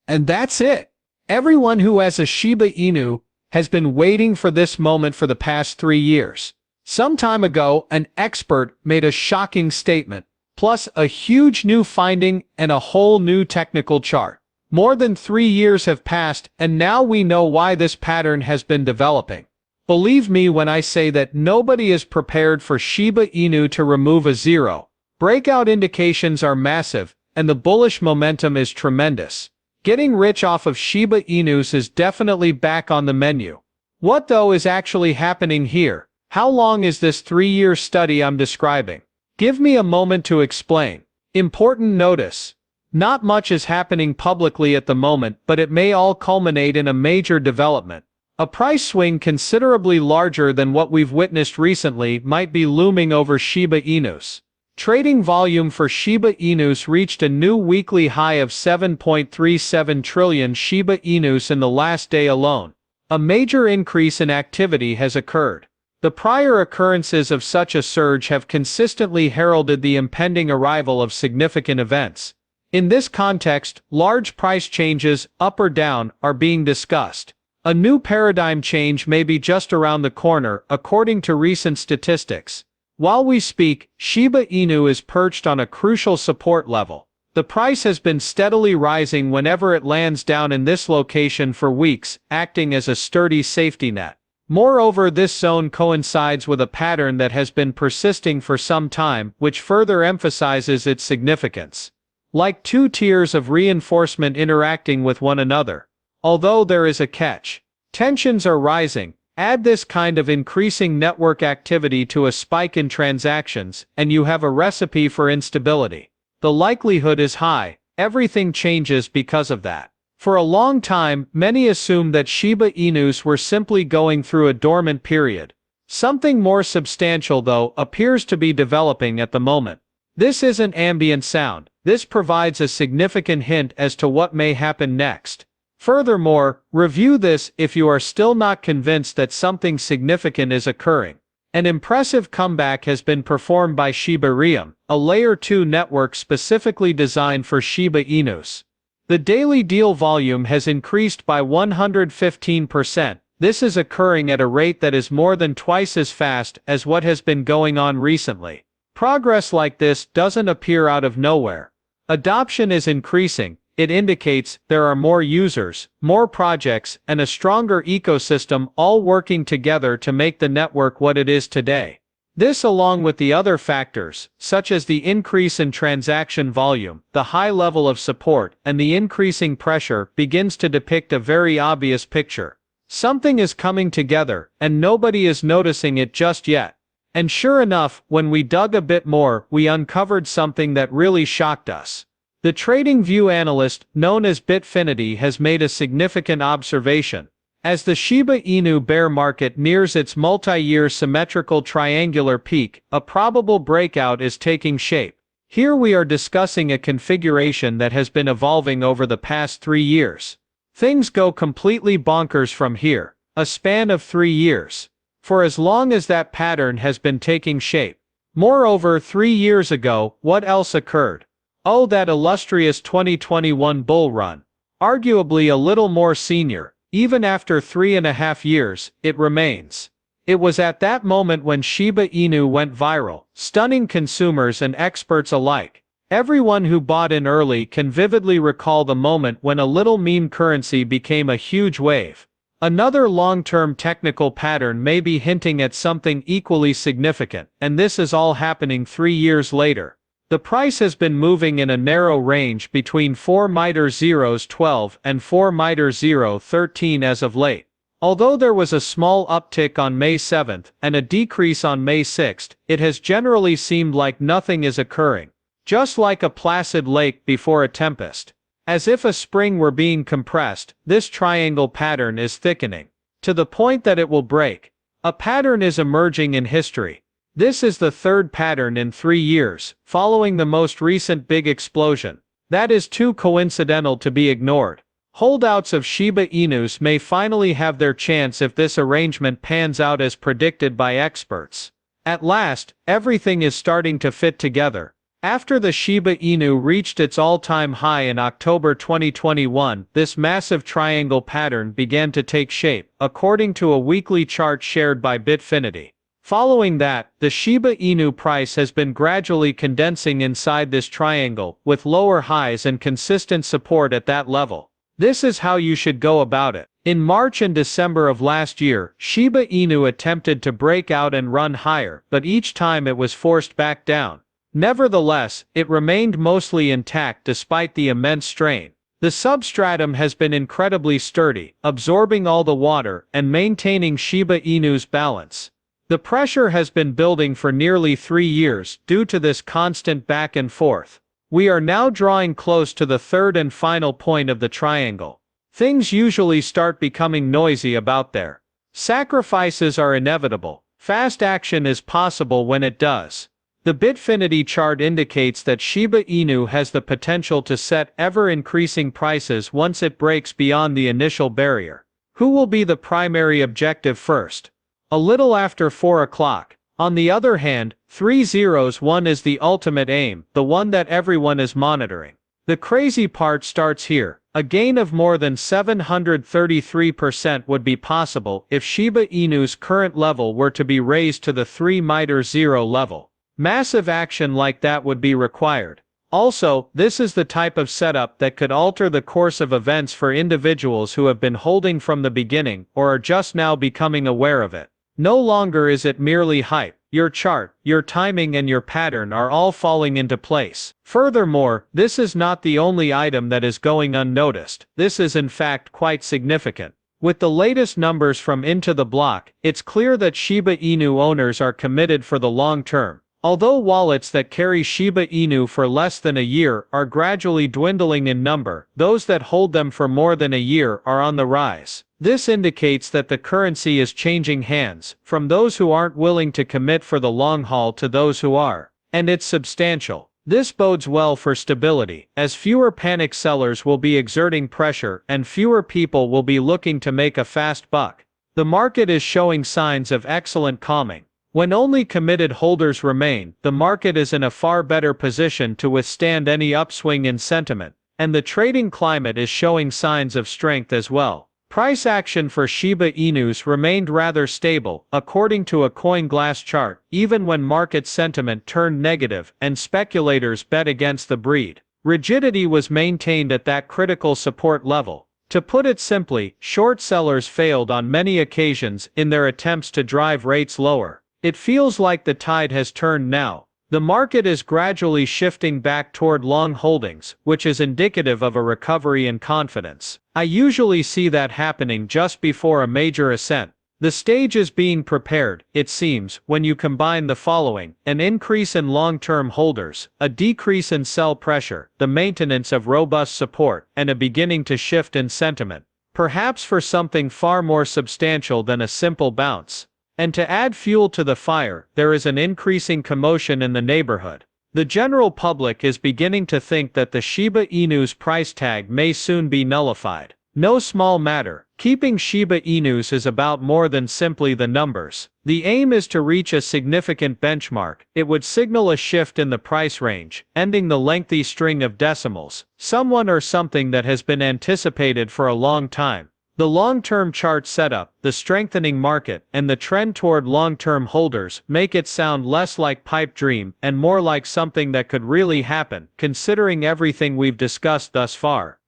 And that's it. Everyone who has a Shiba Inu has been waiting for this moment for the past 3 years. Some time ago, an expert made a shocking statement, plus a huge new finding and a whole new technical chart. More than 3 years have passed, and now we know why this pattern has been developing. Believe me when I say that nobody is prepared for Shiba Inu to remove a zero. Breakout indications are massive, and the bullish momentum is tremendous. Getting rich off of Shiba Inus is definitely back on the menu. What though is actually happening here? How long is this 3-year study I'm describing? Give me a moment to explain. Important notice. Not much is happening publicly at the moment, but it may all culminate in a major development. A price swing considerably larger than what we've witnessed recently might be looming over Shiba Inus. Trading volume for Shiba Inus reached a new weekly high of 7.37 trillion Shiba Inus in the last day alone. A major increase in activity has occurred. The prior occurrences of such a surge have consistently heralded the impending arrival of significant events. In this context, large price changes, up or down, are being discussed. A new paradigm change may be just around the corner, according to recent statistics. While we speak, Shiba Inu is perched on a crucial support level. The price has been steadily rising whenever it lands down in this location for weeks, acting as a sturdy safety net. Moreover, this zone coincides with a pattern that has been persisting for some time, which further emphasizes its significance. Like two tiers of reinforcement interacting with one another. Although there is a catch. Tensions are rising. Add this kind of increasing network activity to a spike in transactions, and you have a recipe for instability. The likelihood is high, everything changes because of that. For a long time, many assumed that Shiba Inus were simply going through a dormant period. Something more substantial, though, appears to be developing at the moment. This isn't ambient sound. This provides a significant hint as to what may happen next. Furthermore, review this if you are still not convinced that something significant is occurring. An impressive comeback has been performed by Shiba Inu, a Layer 2 network specifically designed for Shiba Inus. The daily deal volume has increased by 115%. This is occurring at a rate that is more than twice as fast as what has been going on recently. Progress like this doesn't appear out of nowhere. Adoption is increasing. It indicates there are more users, more projects, and a stronger ecosystem all working together to make the network what it is today. This, along with the other factors, such as the increase in transaction volume, the high level of support, and the increasing pressure, begins to depict a very obvious picture. Something is coming together, and nobody is noticing it just yet. And sure enough, when we dug a bit more, we uncovered something that really shocked us. The TradingView analyst, known as Bitfinity, has made a significant observation. As the Shiba Inu bear market nears its multi-year symmetrical triangular peak, a probable breakout is taking shape. Here we are discussing a configuration that has been evolving over the past 3 years. Things go completely bonkers from here, a span of 3 years. For as long as that pattern has been taking shape. Moreover, 3 years ago, what else occurred? Oh, that illustrious 2021 bull run. Arguably a little more senior, even after 3.5 years, it remains. It was at that moment when Shiba Inu went viral, stunning consumers and experts alike. Everyone who bought in early can vividly recall the moment when a little meme currency became a huge wave. Another long-term technical pattern may be hinting at something equally significant, and this is all happening 3 years later. The price has been moving in a narrow range between 4.012 and 4.013 as of late. Although there was a small uptick on May 7th and a decrease on May 6th, it has generally seemed like nothing is occurring. Just like a placid lake before a tempest. As if a spring were being compressed, this triangle pattern is thickening. To the point that it will break. A pattern is emerging in history. This is the third pattern in 3 years, following the most recent big explosion. That is too coincidental to be ignored. Holdouts of Shiba Inus may finally have their chance if this arrangement pans out as predicted by experts. At last, everything is starting to fit together. After the Shiba Inu reached its all-time high in October 2021, this massive triangle pattern began to take shape, according to a weekly chart shared by Bitfinity. Following that, the Shiba Inu price has been gradually condensing inside this triangle, with lower highs and consistent support at that level. This is how you should go about it. In March and December of last year, Shiba Inu attempted to break out and run higher, but each time it was forced back down. Nevertheless, it remained mostly intact despite the immense strain. The substratum has been incredibly sturdy, absorbing all the water and maintaining Shiba Inu's balance. The pressure has been building for nearly 3 years due to this constant back and forth. We are now drawing close to the third and final point of the triangle. Things usually start becoming noisy about there. Sacrifices are inevitable. Fast action is possible when it does. The Bitfinity chart indicates that Shiba Inu has the potential to set ever-increasing prices once it breaks beyond the initial barrier. Who will be the primary objective first? A little after 4 o'clock. On the other hand, 301 is the ultimate aim, the one that everyone is monitoring. The crazy part starts here. A gain of more than 733% would be possible if Shiba Inu's current level were to be raised to the 3-0 level. Massive action like that would be required. Also, this is the type of setup that could alter the course of events for individuals who have been holding from the beginning or are just now becoming aware of it. No longer is it merely hype. Your chart, your timing and your pattern are all falling into place. Furthermore, this is not the only item that is going unnoticed. This is in fact quite significant. With the latest numbers from Into the Block, it's clear that Shiba Inu owners are committed for the long term. Although wallets that carry Shiba Inu for less than a year are gradually dwindling in number, those that hold them for more than a year are on the rise. This indicates that the currency is changing hands, from those who aren't willing to commit for the long haul to those who are. And it's substantial. This bodes well for stability, as fewer panic sellers will be exerting pressure and fewer people will be looking to make a fast buck. The market is showing signs of excellent calming. When only committed holders remain, the market is in a far better position to withstand any upswing in sentiment, and the trading climate is showing signs of strength as well. Price action for Shiba Inus remained rather stable, according to a CoinGlass chart, even when market sentiment turned negative and speculators bet against the breed. Rigidity was maintained at that critical support level. To put it simply, short sellers failed on many occasions in their attempts to drive rates lower. It feels like the tide has turned now. The market is gradually shifting back toward long holdings, which is indicative of a recovery in confidence. I usually see that happening just before a major ascent. The stage is being prepared, it seems, when you combine the following: an increase in long-term holders, a decrease in sell pressure, the maintenance of robust support, and a beginning to shift in sentiment. Perhaps for something far more substantial than a simple bounce. And to add fuel to the fire, there is an increasing commotion in the neighborhood. The general public is beginning to think that the Shiba Inu's price tag may soon be nullified. No small matter. Keeping Shiba Inus is about more than simply the numbers. The aim is to reach a significant benchmark. It would signal a shift in the price range, ending the lengthy string of decimals, someone or something that has been anticipated for a long time. The long-term chart setup, the strengthening market, and the trend toward long-term holders make it sound less like pipe dream and more like something that could really happen, considering everything we've discussed thus far.